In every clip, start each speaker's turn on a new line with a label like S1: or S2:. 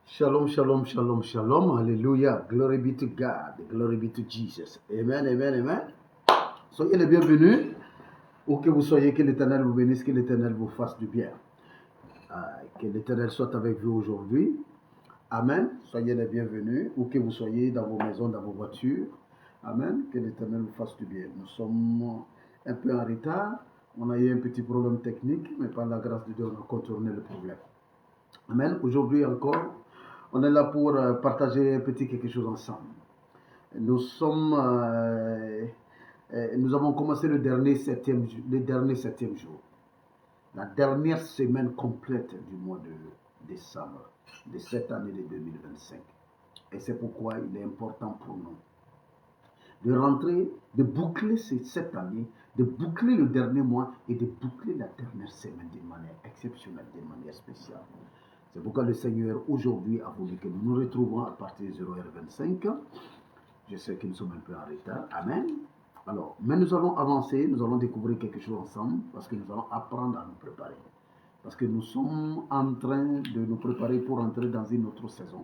S1: Shalom, shalom, shalom, shalom. Alléluia. Glory be to God. Glory be to Jesus. Amen, amen, amen. Soyez les bienvenus. Où que vous soyez, que l'Éternel vous bénisse, que l'Éternel vous fasse du bien. Que l'Éternel soit avec vous aujourd'hui. Amen. Soyez les bienvenus. Où que vous soyez, dans vos maisons, dans vos voitures. Amen. Que l'Éternel vous fasse du bien. Nous sommes un peu en retard. On a eu un petit problème technique, mais par la grâce de Dieu, on a contourné le problème. Amen. Aujourd'hui encore, on est là pour partager un petit quelque chose ensemble. Nous avons commencé le dernier septième jour, la dernière semaine complète du mois de décembre de cette année de 2025. Et c'est pourquoi il est important pour nous de rentrer, de boucler cette année, de boucler le dernier mois et de boucler la dernière semaine d'une manière exceptionnelle, d'une manière spéciale. C'est pourquoi le Seigneur aujourd'hui a voulu que nous nous retrouvons à partir de 0h25. Je sais que nous sommes un peu en retard. Amen. Alors, mais nous allons avancer, nous allons découvrir quelque chose ensemble parce que nous allons apprendre à nous préparer. Parce que nous sommes en train de nous préparer pour entrer dans une autre saison.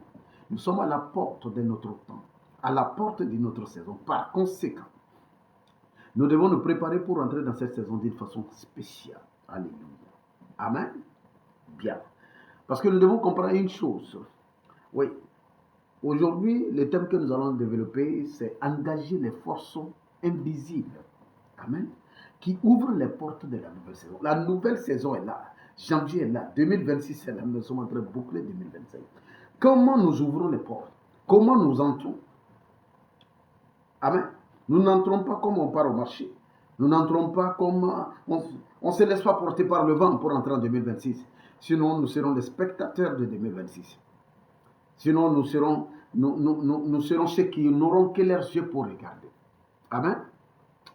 S1: Nous sommes à la porte de notre temps, à la porte de notre saison. Par conséquent, nous devons nous préparer pour entrer dans cette saison d'une façon spéciale. Alléluia. Amen. Bien. Parce que nous devons comprendre une chose. Oui. Aujourd'hui, le thème que nous allons développer, c'est engager les forces invisibles. Amen. Qui ouvrent les portes de la nouvelle saison. La nouvelle saison est là. Janvier est là. 2026 est là. Nous sommes en train de boucler 2025. Comment nous ouvrons les portes? Comment nous entrons? Amen. Nous n'entrons pas comme on part au marché. Nous n'entrons pas comme on ne se laisse pas porter par le vent pour entrer en 2026. Sinon, nous serons les spectateurs de 2026. Sinon, nous serons ceux qui n'auront que leurs yeux pour regarder. Amen.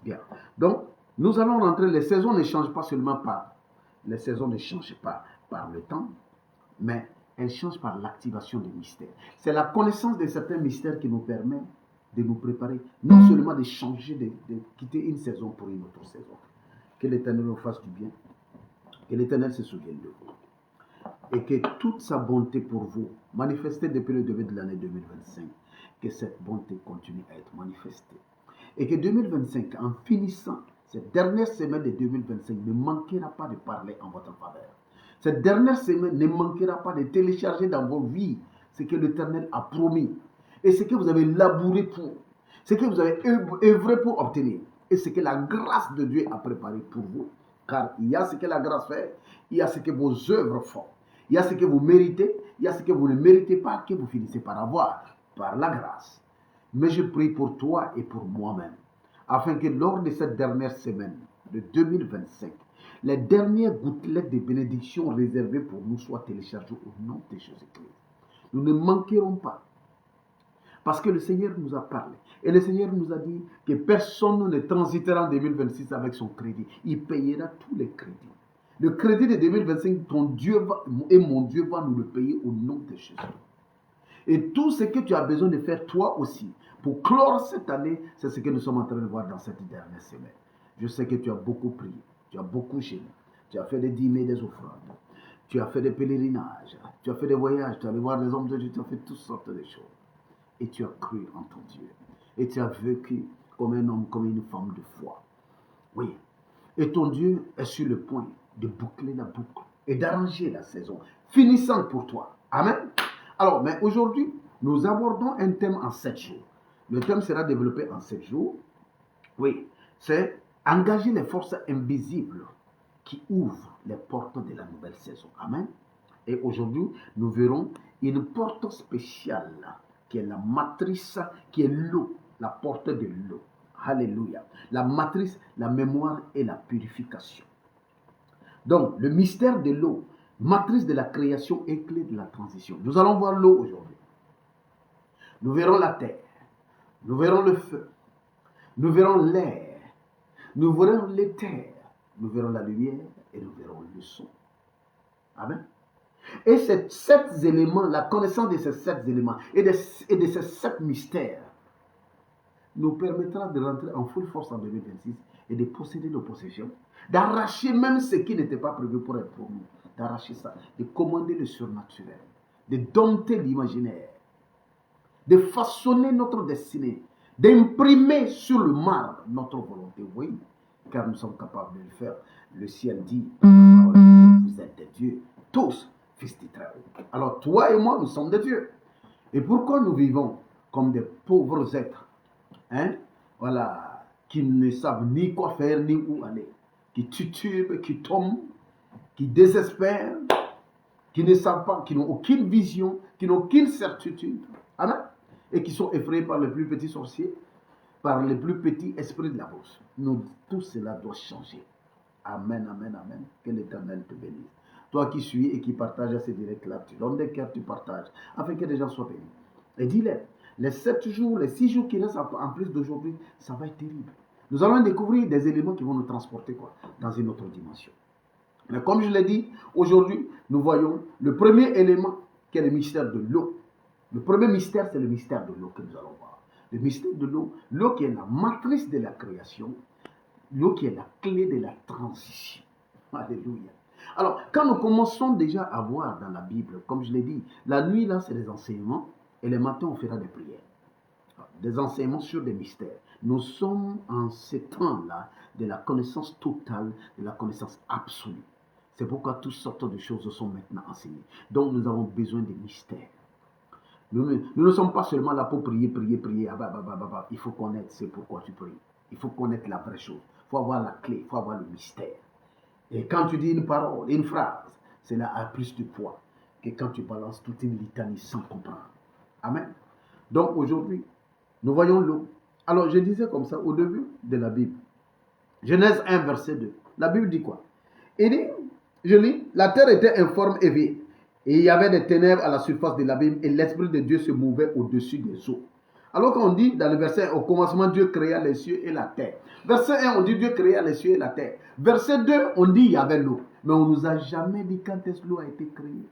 S1: Bien. Donc, nous allons rentrer. Les saisons ne changent pas seulement les saisons ne changent pas par le temps, mais elles changent par l'activation des mystères. C'est la connaissance de certains mystères qui nous permet de nous préparer, non seulement de changer, de quitter une saison pour une autre saison. Que l'Éternel nous fasse du bien. Que l'Éternel se souvienne de vous. Et que toute sa bonté pour vous, manifestée depuis le début de l'année 2025, que cette bonté continue à être manifestée. Et que 2025, en finissant cette dernière semaine de 2025, ne manquera pas de parler en votre faveur. Cette dernière semaine ne manquera pas de télécharger dans vos vies ce que l'Éternel a promis et ce que vous avez labouré pour, ce que vous avez œuvré pour obtenir et ce que la grâce de Dieu a préparé pour vous. Car il y a ce que la grâce fait, il y a ce que vos œuvres font. Il y a ce que vous méritez, il y a ce que vous ne méritez pas, que vous finissez par avoir, par la grâce. Mais je prie pour toi et pour moi-même, afin que lors de cette dernière semaine de 2025, les dernières gouttelettes de bénédiction réservées pour nous soient téléchargées au nom de Jésus-Christ. Nous ne manquerons pas. Parce que le Seigneur nous a parlé. Et le Seigneur nous a dit que personne ne transitera en 2026 avec son crédit. Il payera tous les crédits. Le crédit de 2025, ton Dieu et mon Dieu va nous le payer au nom de Jésus. Et tout ce que tu as besoin de faire toi aussi pour clore cette année, c'est ce que nous sommes en train de voir dans cette dernière semaine. Je sais que tu as beaucoup prié, tu as beaucoup gêné, tu as fait des dîners, des offrandes, tu as fait des pèlerinages, tu as fait des voyages, tu as allé voir des hommes de Dieu, tu as fait toutes sortes de choses. Et tu as cru en ton Dieu. Et tu as vécu comme un homme, comme une femme de foi. Oui. Et ton Dieu est sur le point de boucler la boucle et d'arranger la saison finissante pour toi. Amen. Alors, mais aujourd'hui, nous abordons un thème en 7 jours. Le thème sera développé en 7 jours. Oui, c'est engager les forces invisibles qui ouvrent les portes de la nouvelle saison. Amen. Et aujourd'hui, nous verrons une porte spéciale qui est la matrice, qui est l'eau, la porte de l'eau. Alléluia. La matrice, la mémoire et la purification. Donc, le mystère de l'eau, matrice de la création et clé de la transition. Nous allons voir l'eau aujourd'hui. Nous verrons la terre. Nous verrons le feu. Nous verrons l'air. Nous verrons l'éther. Nous verrons la lumière et nous verrons le son. Amen. Et ces 7 éléments, la connaissance de ces 7 éléments et de ces 7 mystères nous permettra de rentrer en full force en 2026 et de posséder nos possessions, d'arracher même ce qui n'était pas prévu pour être pour nous, d'arracher ça, de commander le surnaturel, de dompter l'imaginaire, de façonner notre destinée, d'imprimer sur le marbre notre volonté. Oui, car nous sommes capables de le faire. Le ciel dit, vous êtes des dieux, tous, fils du Très-Haut. Alors toi et moi, nous sommes des dieux. Et pourquoi nous vivons comme des pauvres êtres, hein? Voilà, qui ne savent ni quoi faire, ni où aller, qui titubent, qui tombent, qui désespèrent, qui ne savent pas, qui n'ont aucune vision, qui n'ont aucune certitude, amen, et qui sont effrayés par les plus petits sorciers, par les plus petits esprits de la bourse. Nous, tout cela doit changer. Amen, amen, amen. Que l'Éternel te bénisse. Toi qui suis et qui partages ces directs-là, tu donnes des cœurs, tu partages, afin que les gens soient bénis. Et dis-les, les 7 jours, les 6 jours qui restent en plus d'aujourd'hui, ça va être terrible. Nous allons découvrir des éléments qui vont nous transporter dans une autre dimension. Mais comme je l'ai dit, aujourd'hui, nous voyons le premier élément qui est le mystère de l'eau. Le premier mystère, c'est le mystère de l'eau que nous allons voir. Le mystère de l'eau, l'eau qui est la matrice de la création, l'eau qui est la clé de la transition. Alléluia. Alors, quand nous commençons déjà à voir dans la Bible, comme je l'ai dit, la nuit, là, c'est des enseignements, et le matin, on fera des prières. Des enseignements sur des mystères. Nous sommes en ces temps-là de la connaissance totale, de la connaissance absolue. C'est pourquoi toutes sortes de choses sont maintenant enseignées. Donc, nous avons besoin des mystères. Nous ne sommes pas seulement là pour prier, prier, prier. Il faut connaître c'est pourquoi tu pries. Il faut connaître la vraie chose. Il faut avoir la clé, il faut avoir le mystère. Et quand tu dis une parole, une phrase, cela a plus de poids que quand tu balances toute une litanie sans comprendre. Amen. Donc aujourd'hui, nous voyons l'eau. Alors je disais comme ça au début de la Bible. Genèse 1, verset 2. La Bible dit quoi? Il dit, je lis, la terre était informe et vide. Et il y avait des ténèbres à la surface de l'abîme et l'Esprit de Dieu se mouvait au-dessus des eaux. Alors qu'on dit dans le verset 1, au commencement, Dieu créa les cieux et la terre. Verset 1, on dit Dieu créa les cieux et la terre. Verset 2, on dit il y avait l'eau. Mais on ne nous a jamais dit quand est-ce que l'eau a été créée.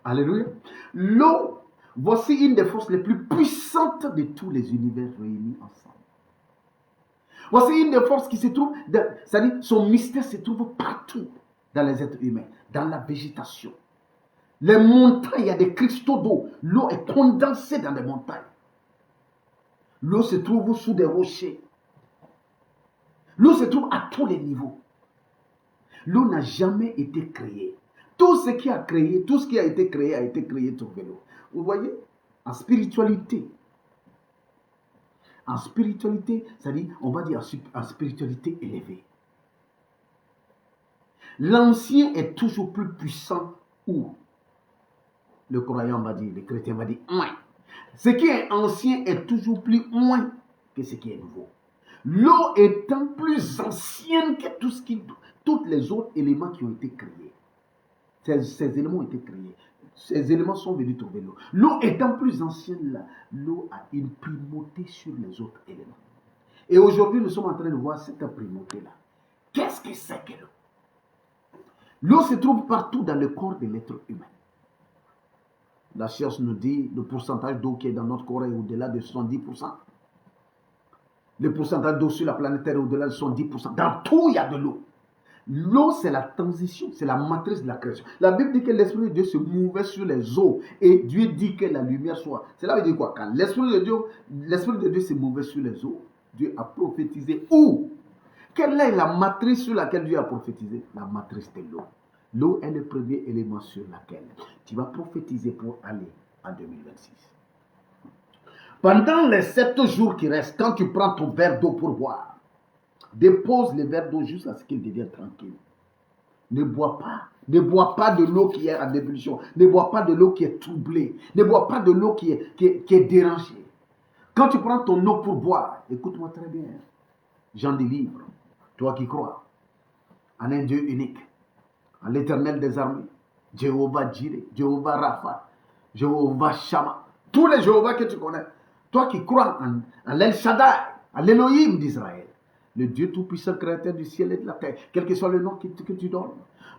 S1: Alléluia. L'eau, voici une des forces les plus puissantes de tous les univers réunis ensemble. Voici une des forces qui se trouve, c'est-à-dire son mystère se trouve partout dans les êtres humains, dans la végétation. Les montagnes, il y a des cristaux d'eau. L'eau est condensée dans des montagnes. L'eau se trouve sous des rochers. L'eau se trouve à tous les niveaux. L'eau n'a jamais été créée. Tout ce qui a été créé sur l'eau. Vous voyez, en spiritualité, c'est-à-dire, on va dire en spiritualité élevée. L'ancien est toujours plus puissant où le croyant va dire, le chrétien va dire, moins. Ce qui est ancien est toujours plus moins que ce qui est nouveau. L'eau étant plus ancienne que tous les autres éléments qui ont été créés. Ces éléments ont été créés. Ces éléments sont venus trouver l'eau. L'eau étant plus ancienne, là, l'eau a une primauté sur les autres éléments. Et aujourd'hui, nous sommes en train de voir cette primauté-là. Qu'est-ce que c'est que l'eau? L'eau se trouve partout dans le corps de l'être humain. La science nous dit le pourcentage d'eau qui est dans notre corps est au-delà de 70%. Le pourcentage d'eau sur la planète Terre est au-delà de 70%. Dans tout, il y a de l'eau. L'eau, c'est la transition, c'est la matrice de la création. La Bible dit que l'Esprit de Dieu se mouvait sur les eaux et Dieu dit que la lumière soit. Cela veut dire quoi? Quand l'Esprit de Dieu se mouvait sur les eaux, Dieu a prophétisé où? Quelle est la matrice sur laquelle Dieu a prophétisé? La matrice de l'eau. L'eau est le premier élément sur lequel tu vas prophétiser pour aller en 2026. Pendant les 7 jours qui restent, quand tu prends ton verre d'eau pour boire, dépose le verre d'eau jusqu'à ce qu'il devienne tranquille. Ne bois pas. Ne bois pas de l'eau qui est en ébullition. Ne bois pas de l'eau qui est troublée. Ne bois pas de l'eau qui est dérangée. Quand tu prends ton eau pour boire, écoute-moi très bien. Jean des livres, toi qui crois en un Dieu unique, en l'Éternel des armées, Jéhovah Jireh, Jéhovah Rapha, Jéhovah Shammah, tous les Jéhovah que tu connais, toi qui crois en l'El Shaddai, en l'Élohim d'Israël, le Dieu tout-puissant créateur du ciel et de la terre, quel que soit le nom que tu donnes,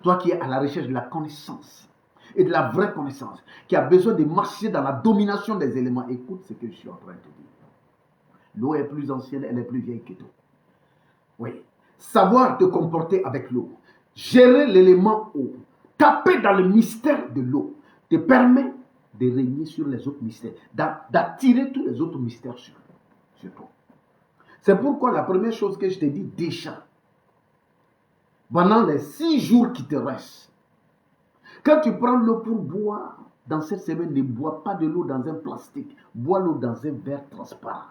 S1: toi qui es à la recherche de la connaissance et de la vraie connaissance, qui a besoin de marcher dans la domination des éléments, écoute ce que je suis en train de te dire. L'eau est plus ancienne, elle est plus vieille que tout. Oui. Savoir te comporter avec l'eau, gérer l'élément eau, taper dans le mystère de l'eau, te permet de régner sur les autres mystères, d'attirer tous les autres mystères sur toi. C'est pourquoi la première chose que je te dis déjà, pendant les 6 jours qui te restent, quand tu prends l'eau pour boire, dans cette semaine, ne bois pas de l'eau dans un plastique, bois l'eau dans un verre transparent.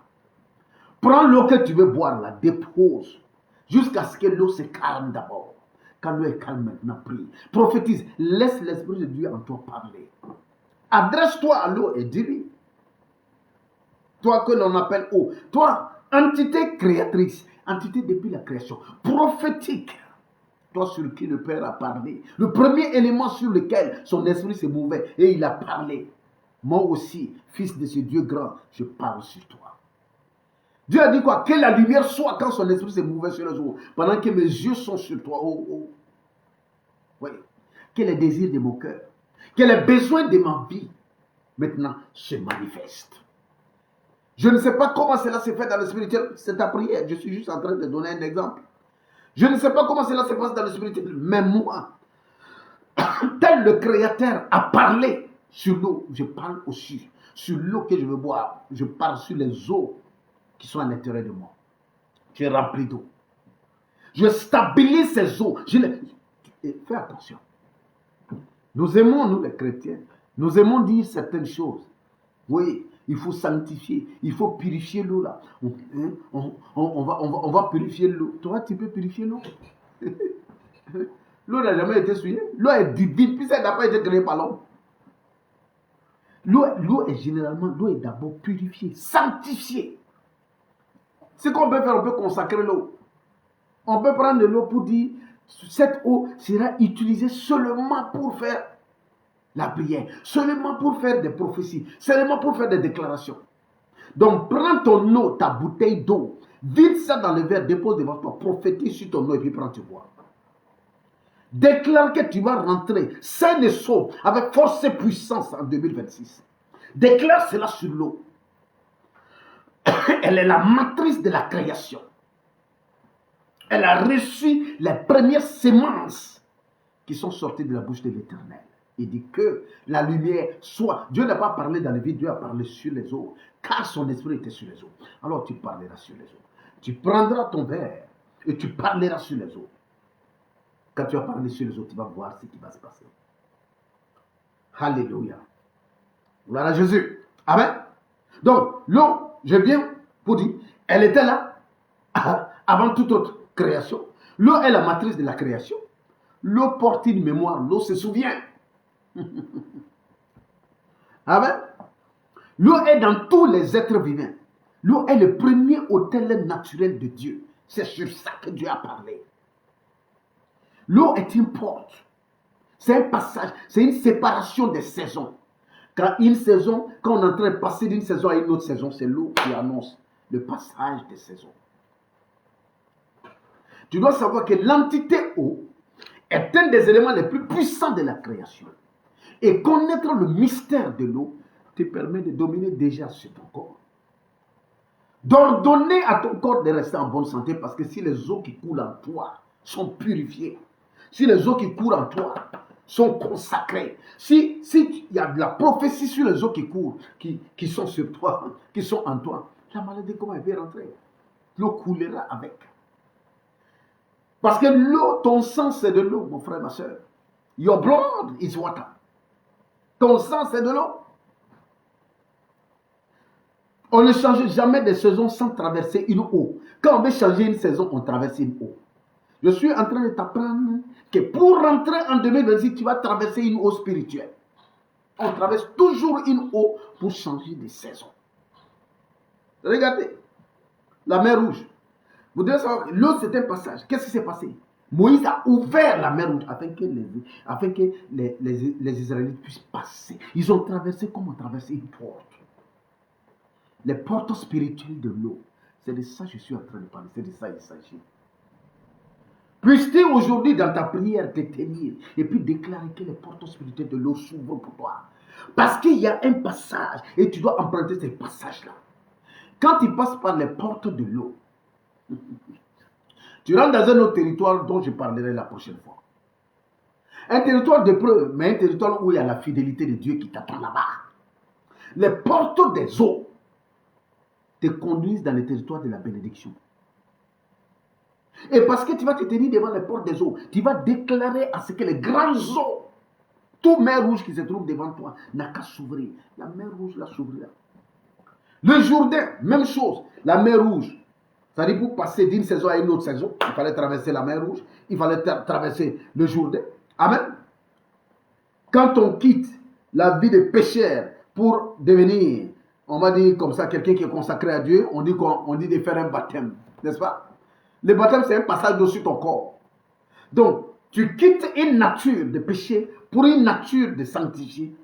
S1: Prends l'eau que tu veux boire, la dépose, jusqu'à ce que l'eau se calme d'abord. Quand l'eau est calme maintenant, prie. Prophétise, laisse l'Esprit de Dieu en toi parler. Adresse-toi à l'eau et dis-lui. Toi que l'on appelle eau, toi, entité créatrice, entité depuis la création, prophétique. Toi sur qui le Père a parlé. Le premier élément sur lequel son esprit se mouvait et il a parlé. Moi aussi, fils de ce Dieu grand, je parle sur toi. Dieu a dit quoi? Que la lumière soit quand son esprit se mouvait sur les eaux. Pendant que mes yeux sont sur toi. Oh, oh. Oui. Que les désirs de mon cœur, que les besoins de ma vie, maintenant, se manifestent. Je ne sais pas comment cela se fait dans le spirituel. C'est ta prière. Je suis juste en train de donner un exemple. Je ne sais pas comment cela se passe dans le spirituel. Mais moi, tel le Créateur a parlé sur l'eau, je parle aussi sur l'eau que je veux boire. Je parle sur les eaux qui sont à l'intérieur de moi. Tu es rempli d'eau. Je stabilise ces eaux. Et fais attention. Nous aimons, nous les chrétiens, nous aimons dire certaines choses. Oui, il faut sanctifier, il faut purifier l'eau là. On va purifier l'eau. Toi, tu peux purifier l'eau. L'eau n'a jamais été souillée. L'eau est divine, puis elle n'a pas été créée par l'homme. L'eau est d'abord purifiée, sanctifiée. Ce qu'on peut faire, on peut consacrer l'eau. On peut prendre de l'eau pour dire, cette eau sera utilisée seulement pour faire la prière, seulement pour faire des prophéties, seulement pour faire des déclarations. Donc prends ton eau, ta bouteille d'eau, vide ça dans le verre, dépose devant toi, prophétise sur ton eau et puis prends, tu bois. Déclare que tu vas rentrer sain et sauf, avec force et puissance en 2026. Déclare cela sur l'eau. Elle est la matrice de la création. Elle a reçu les premières semences qui sont sorties de la bouche de l'Éternel. Il dit que la lumière soit. Dieu n'a pas parlé dans le vide, Dieu a parlé sur les eaux, car son esprit était sur les eaux. Alors tu parleras sur les eaux. Tu prendras ton verre et tu parleras sur les eaux. Quand tu vas parler sur les eaux, tu vas voir ce qui va se passer. Alléluia. Gloire à Jésus. Amen. Donc, l'eau, je viens pour dire, elle était là avant toute autre création. L'eau est la matrice de la création. L'eau porte une mémoire, l'eau se souvient. Amen. L'eau est dans tous les êtres vivants. L'eau est le premier autel naturel de Dieu. C'est sur ça que Dieu a parlé. L'eau est une porte. C'est un passage, c'est une séparation des saisons. Quand on est en train de passer d'une saison à une autre saison, c'est l'eau qui annonce le passage des saisons. Tu dois savoir que l'entité eau est un des éléments les plus puissants de la création. Et connaître le mystère de l'eau te permet de dominer déjà sur ton corps. D'ordonner à ton corps de rester en bonne santé, parce que si les eaux qui coulent en toi sont purifiées, si les eaux qui courent en toi sont consacrées, si il y a de la prophétie sur les eaux qui courent, qui sont sur toi, qui sont en toi, la maladie, comment elle peut rentrer? L'eau coulera avec. Parce que l'eau, ton sang, c'est de l'eau, mon frère, ma soeur. Your blood is water. Ton sang, c'est de l'eau. On ne change jamais de saison sans traverser une eau. Quand on veut changer une saison, on traverse une eau. Je suis en train de t'apprendre que pour rentrer en 2026, tu vas traverser une eau spirituelle. On traverse toujours une eau pour changer de saison. Regardez, la mer Rouge. Vous devez savoir que l'eau, c'est un passage. Qu'est-ce qui s'est passé? Moïse a ouvert la mer Rouge afin que les Israélites puissent passer. Ils ont traversé comme on traversait une porte. Les portes spirituelles de l'eau. C'est de ça que je suis en train de parler. C'est de ça qu'il s'agit. Puisses-tu aujourd'hui dans ta prière te tenir et puis déclarer que les portes spirituelles de l'eau s'ouvrent pour toi. Parce qu'il y a un passage et tu dois emprunter ces passages-là. Quand tu passes par les portes de l'eau, tu rentres dans un autre territoire dont je parlerai la prochaine fois. Un territoire de preuve, mais un territoire où il y a la fidélité de Dieu qui t'attend là-bas. Les portes des eaux te conduisent dans le territoire de la bénédiction. Et parce que tu vas te tenir devant les portes des eaux, tu vas déclarer à ce que les grands eaux, toute mer rouge qui se trouve devant toi, n'a qu'à s'ouvrir. La mer rouge la s'ouvrira. Le Jourdain, même chose. La mer rouge. C'est-à-dire pour passer d'une saison à une autre saison, il fallait traverser la mer rouge, il fallait traverser le Jourdain. Amen. Quand on quitte la vie de pécheur pour devenir, on va dire comme ça, quelqu'un qui est consacré à Dieu, on dit de faire un baptême, n'est-ce pas? Le baptême, c'est un passage d'eau sur ton corps. Donc, tu quittes une nature de péché pour une nature de sanctifié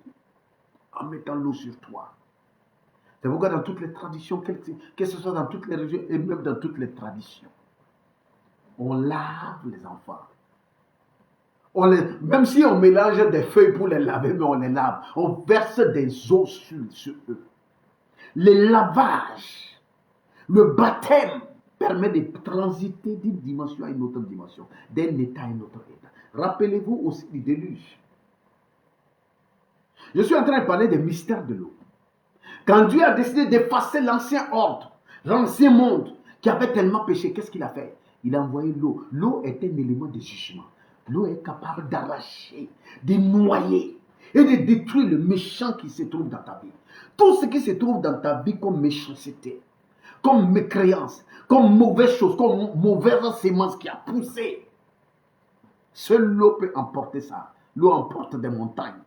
S1: en mettant l'eau sur toi. C'est pourquoi dans toutes les traditions, que ce soit dans toutes les régions et même dans toutes les traditions, on lave les enfants. Même si on mélange des feuilles pour les laver, mais on les lave. On verse des eaux sur eux. Le lavage, le baptême permet de transiter d'une dimension à une autre dimension, d'un état à un autre état. Rappelez-vous aussi du déluge. Je suis en train de parler des mystères de l'eau. Quand Dieu a décidé d'effacer l'ancien ordre, l'ancien monde qui avait tellement péché, qu'est-ce qu'il a fait? Il a envoyé l'eau. L'eau est un élément de jugement. L'eau est capable d'arracher, de noyer et de détruire le méchant qui se trouve dans ta vie. Tout ce qui se trouve dans ta vie comme méchanceté, comme mécréance, comme mauvaise chose, comme mauvaise sémence qui a poussé, seule l'eau peut emporter ça. L'eau emporte des montagnes.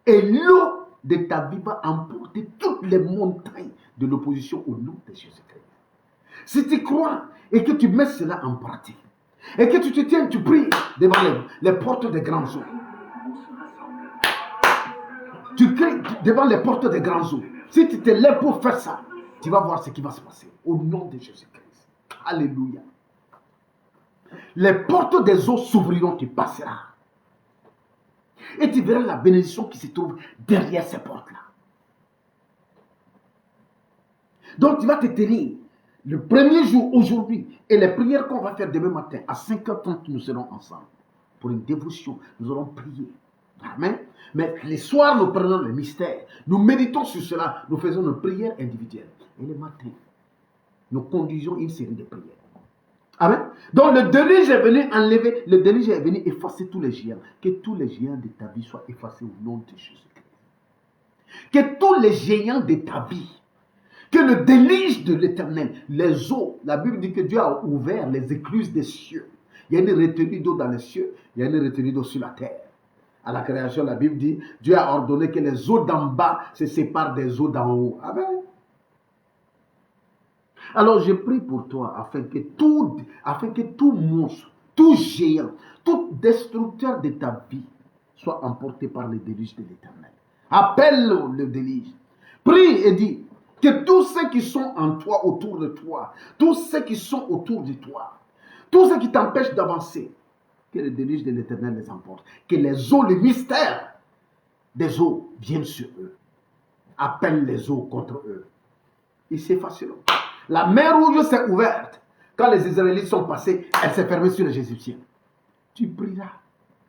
S1: Et l'eau de ta vie va emporter toutes les montagnes de l'opposition au nom de Jésus-Christ. Si tu crois et que tu mets cela en pratique, et que tu te tiens, tu pries devant les portes des grands eaux. Tu cries devant les portes des grands eaux. Si tu te lèves pour faire ça, tu vas voir ce qui va se passer. Au nom de Jésus-Christ. Alléluia. Les portes des eaux s'ouvriront, tu passeras. Et tu verras la bénédiction qui se trouve derrière ces portes-là. Donc tu vas te tenir. Le premier jour, aujourd'hui, et les prières qu'on va faire demain matin, à 5h30, nous serons ensemble. Pour une dévotion, nous allons prier. Amen. Mais les soirs, nous prenons le mystère. Nous méditons sur cela. Nous faisons nos prières individuelles. Et le matin, nous conduisons une série de prières. Amen. Donc le déluge est venu enlever, le déluge est venu effacer tous les géants. Que tous les géants de ta vie soient effacés au nom de Jésus-Christ. Que tous les géants de ta vie, que le déluge de l'Éternel, les eaux, la Bible dit que Dieu a ouvert les écluses des cieux. Il y a une retenue d'eau dans les cieux, il y a une retenue d'eau sur la terre. À la création, la Bible dit, Dieu a ordonné que les eaux d'en bas se séparent des eaux d'en haut. Amen. Alors je prie pour toi afin que tout monstre, tout géant, tout destructeur de ta vie soit emporté par le déluge de l'Éternel. Appelle le déluge. Prie et dis que tous ceux qui sont en toi, autour de toi, tous ceux qui sont autour de toi, tous ceux qui t'empêchent d'avancer, que le déluge de l'Éternel les emporte. Que les eaux, le mystère des eaux viennent sur eux. Appelle les eaux contre eux. Et c'est facile. La mer rouge s'est ouverte. Quand les Israélites sont passés, elle s'est fermée sur les Égyptiens. Tu prieras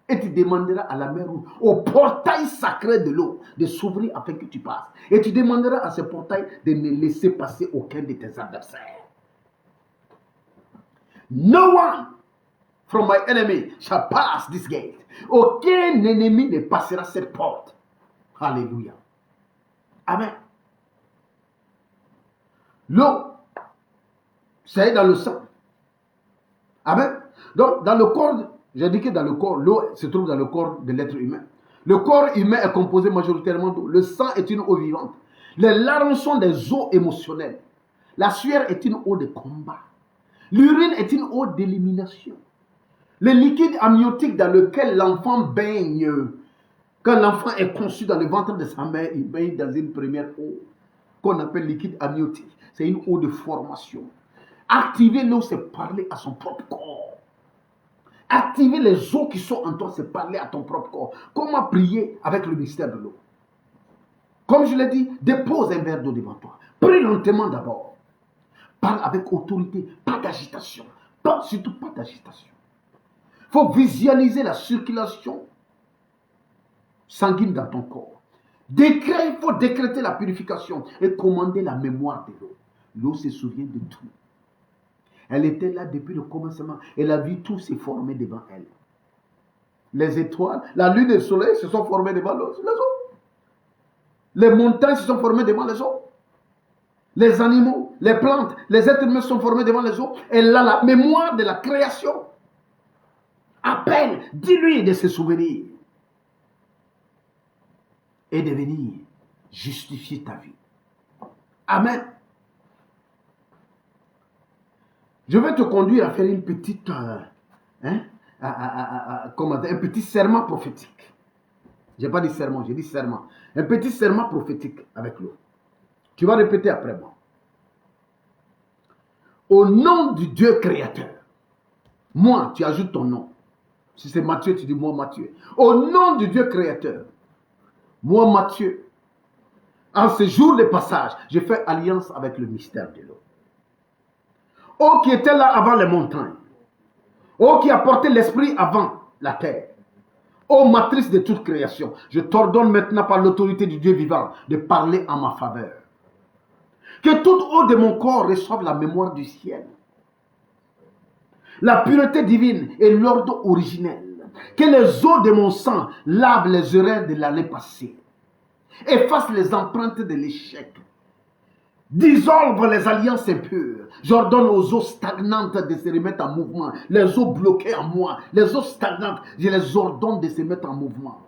S1: et tu demanderas à la mer rouge, au portail sacré de l'eau, de s'ouvrir afin que tu passes. Et tu demanderas à ce portail de ne laisser passer aucun de tes adversaires. No one from my enemy shall pass this gate. Aucun ennemi ne passera cette porte. Alléluia. Amen. L'eau, c'est dans le sang. Amen. Donc, dans le corps, j'ai dit que dans le corps, l'eau se trouve dans le corps de l'être humain. Le corps humain est composé majoritairement d'eau. Le sang est une eau vivante. Les larmes sont des eaux émotionnelles. La sueur est une eau de combat. L'urine est une eau d'élimination. Le liquide amniotique dans lequel l'enfant baigne, quand l'enfant est conçu dans le ventre de sa mère, il baigne dans une première eau qu'on appelle liquide amniotique. C'est une eau de formation. Activer l'eau, c'est parler à son propre corps. Activer les eaux qui sont en toi, c'est parler à ton propre corps. Comment prier avec le mystère de l'eau? Comme je l'ai dit, dépose un verre d'eau devant toi. Prie lentement d'abord. Parle avec autorité, pas d'agitation. Surtout pas d'agitation. faut visualiser la circulation sanguine dans ton corps. Il faut décréter la purification et commander la mémoire de l'eau. L'eau se souvient de tout. Elle était là depuis le commencement. Elle a vu tout se former devant elle. Les étoiles, la lune et le soleil se sont formés devant les eaux. Les montagnes se sont formées devant les eaux. Les animaux, les plantes, les êtres humains sont formés devant les eaux. Elle a la mémoire de la création. Appelle, dis-lui de se souvenir. Et de venir justifier ta vie. Amen. Je vais te conduire à faire une petite, un petit serment prophétique. Je n'ai pas dit serment, j'ai dit serment. Un petit serment prophétique avec l'eau. Tu vas répéter après moi. Au nom du Dieu créateur. Moi, tu ajoutes ton nom. Si c'est Matthieu, tu dis moi Matthieu. Au nom du Dieu créateur. Moi Matthieu. En ce jour de passage, je fais alliance avec le mystère de l'eau. Ô qui était là avant les montagnes. Ô qui a porté l'esprit avant la terre. Ô matrice de toute création. Je t'ordonne maintenant par l'autorité du Dieu vivant de parler en ma faveur. Que toute eau de mon corps reçoive la mémoire du ciel. La pureté divine et l'ordre originel. Que les eaux de mon sang lavent les erreurs de l'année passée. Efface les empreintes de l'échec. Dissolve les alliances impures. J'ordonne aux eaux stagnantes de se remettre en mouvement. Les eaux bloquées en moi. Les eaux stagnantes, je les ordonne de se mettre en mouvement.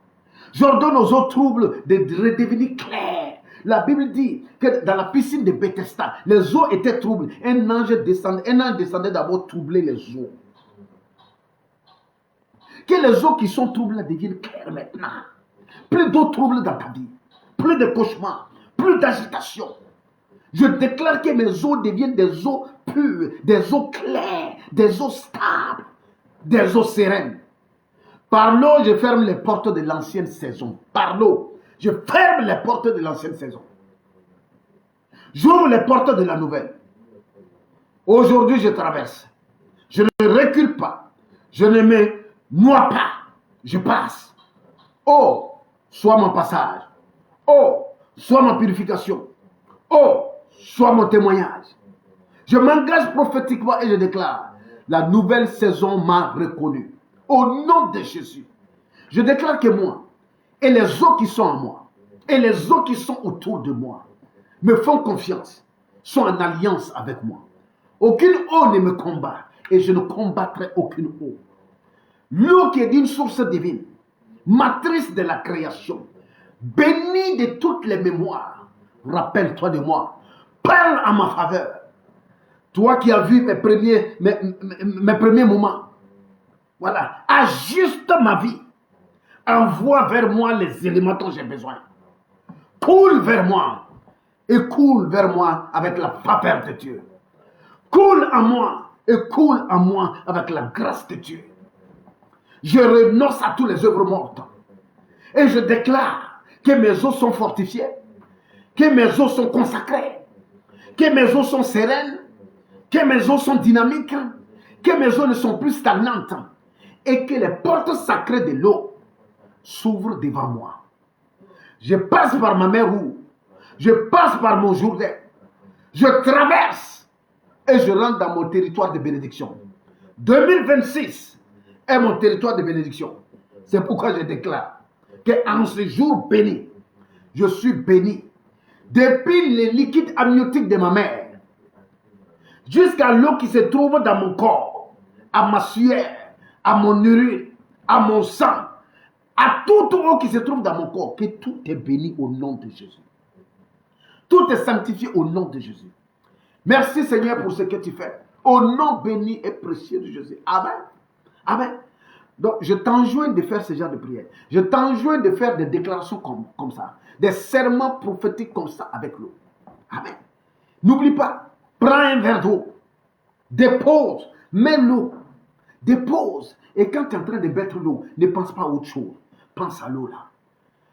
S1: J'ordonne aux eaux troubles de redevenir claires. La Bible dit que dans la piscine de Bethesda, les eaux étaient troubles. Un ange descendait d'abord troubler les eaux. Que les eaux qui sont troubles deviennent claires maintenant. Plus d'eau troubles dans ta vie. Plus de cauchemars. Plus d'agitation. Je déclare que mes eaux deviennent des eaux pures, des eaux claires, des eaux stables, des eaux sereines. Par l'eau, je ferme les portes de l'ancienne saison. Par l'eau, je ferme les portes de l'ancienne saison. J'ouvre les portes de la nouvelle. Aujourd'hui, je traverse. Je ne recule pas. Je ne me noie pas. Je passe. Oh, sois mon passage. Oh, sois ma purification. Oh, sois mon témoignage. Je m'engage prophétiquement et je déclare, la nouvelle saison m'a reconnu. Au nom de Jésus, je déclare que moi, et les eaux qui sont en moi, et les eaux qui sont autour de moi, me font confiance, sont en alliance avec moi. Aucune eau ne me combat, et je ne combattrai aucune eau. L'eau qui est d'une source divine, matrice de la création, bénie de toutes les mémoires, rappelle-toi de moi, parle en ma faveur. Toi qui as vu mes premiers moments, voilà, ajuste ma vie. Envoie vers moi les éléments dont j'ai besoin. Coule vers moi. Et coule vers moi avec la faveur de Dieu. Coule en moi. Et coule en moi avec la grâce de Dieu. Je renonce à toutes les œuvres mortes. Et je déclare que mes eaux sont fortifiées. Que mes eaux sont consacrées. Que mes eaux sont sereines. Que mes eaux sont dynamiques. Que mes eaux ne sont plus stagnantes. Et que les portes sacrées de l'eau s'ouvrent devant moi. Je passe par ma mer Rouge. Je passe par mon Jourdain. Je traverse et je rentre dans mon territoire de bénédiction. 2026 est mon territoire de bénédiction. C'est pourquoi je déclare qu'en ce jour béni, je suis béni. Depuis les liquides amniotiques de ma mère, jusqu'à l'eau qui se trouve dans mon corps, à ma sueur, à mon urine, à mon sang, à toute eau qui se trouve dans mon corps, que tout est béni au nom de Jésus. Tout est sanctifié au nom de Jésus. Merci Seigneur pour ce que tu fais. Au nom béni et précieux de Jésus. Amen. Amen. Donc je t'enjoins de faire ce genre de prière. Je t'enjoins de faire des déclarations comme ça. Des serments prophétiques comme ça avec l'eau. Amen. N'oublie pas, prends un verre d'eau. Dépose, mets l'eau. Dépose. Et quand tu es en train de mettre l'eau, ne pense pas à autre chose. Pense à l'eau là.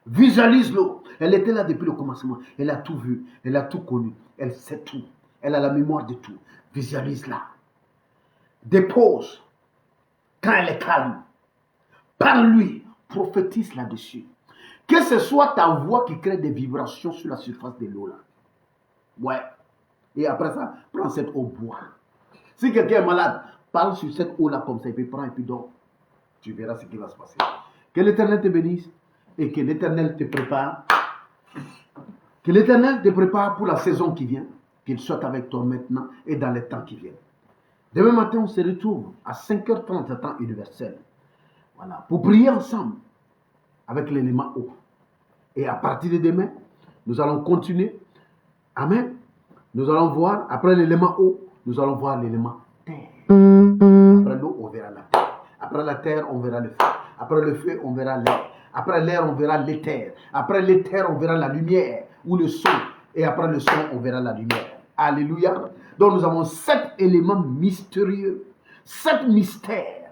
S1: Visualise l'eau. Elle était là depuis le commencement. Elle a tout vu. Elle a tout connu. Elle sait tout. Elle a la mémoire de tout. Visualise-la. Dépose. quand elle est calme. Parle-lui, prophétise là-dessus. Que ce soit ta voix qui crée des vibrations sur la surface de l'eau là. Ouais. Et après ça, prends cette eau, bois. Si quelqu'un est malade, parle sur cette eau-là comme ça, et puis prends et puis dors. Tu verras ce qui va se passer. Que l'Éternel te bénisse et que l'Éternel te prépare. Que l'Éternel te prépare pour la saison qui vient. Qu'il soit avec toi maintenant et dans les temps qui viennent. Demain matin, on se retrouve à 5h30, temps universel. Voilà, pour prier ensemble avec l'élément eau. Et à partir de demain, nous allons continuer. Amen. Nous allons voir, après l'élément eau, nous allons voir l'élément terre. Après l'eau, on verra la terre. Après la terre, on verra le feu. Après le feu, on verra l'air. Après l'air, on verra l'éther. Après l'éther, on verra la lumière ou le son. Et après le son, on verra la lumière. Alléluia. Donc nous avons 7 éléments mystérieux, 7 mystères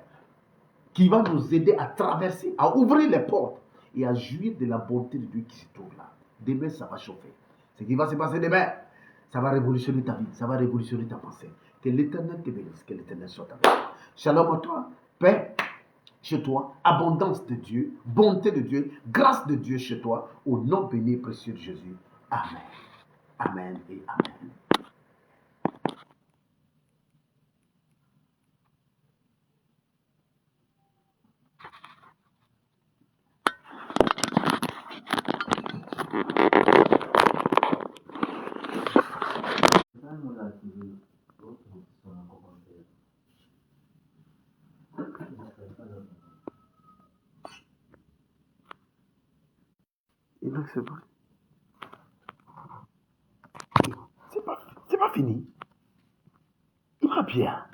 S1: qui vont nous aider à traverser, à ouvrir les portes et à jouir de la bonté de Dieu qui se trouve là. Demain, ça va chauffer. Ce qui va se passer demain, ça va révolutionner ta vie, ça va révolutionner ta pensée. Que l'Éternel te bénisse, que l'Éternel soit avec toi. Shalom à toi, paix chez toi, abondance de Dieu, bonté de Dieu, grâce de Dieu chez toi, au nom béni et précieux de Jésus. Amen. Amen et Amen. Et donc c'est bon. C'est pas fini. Il va bien.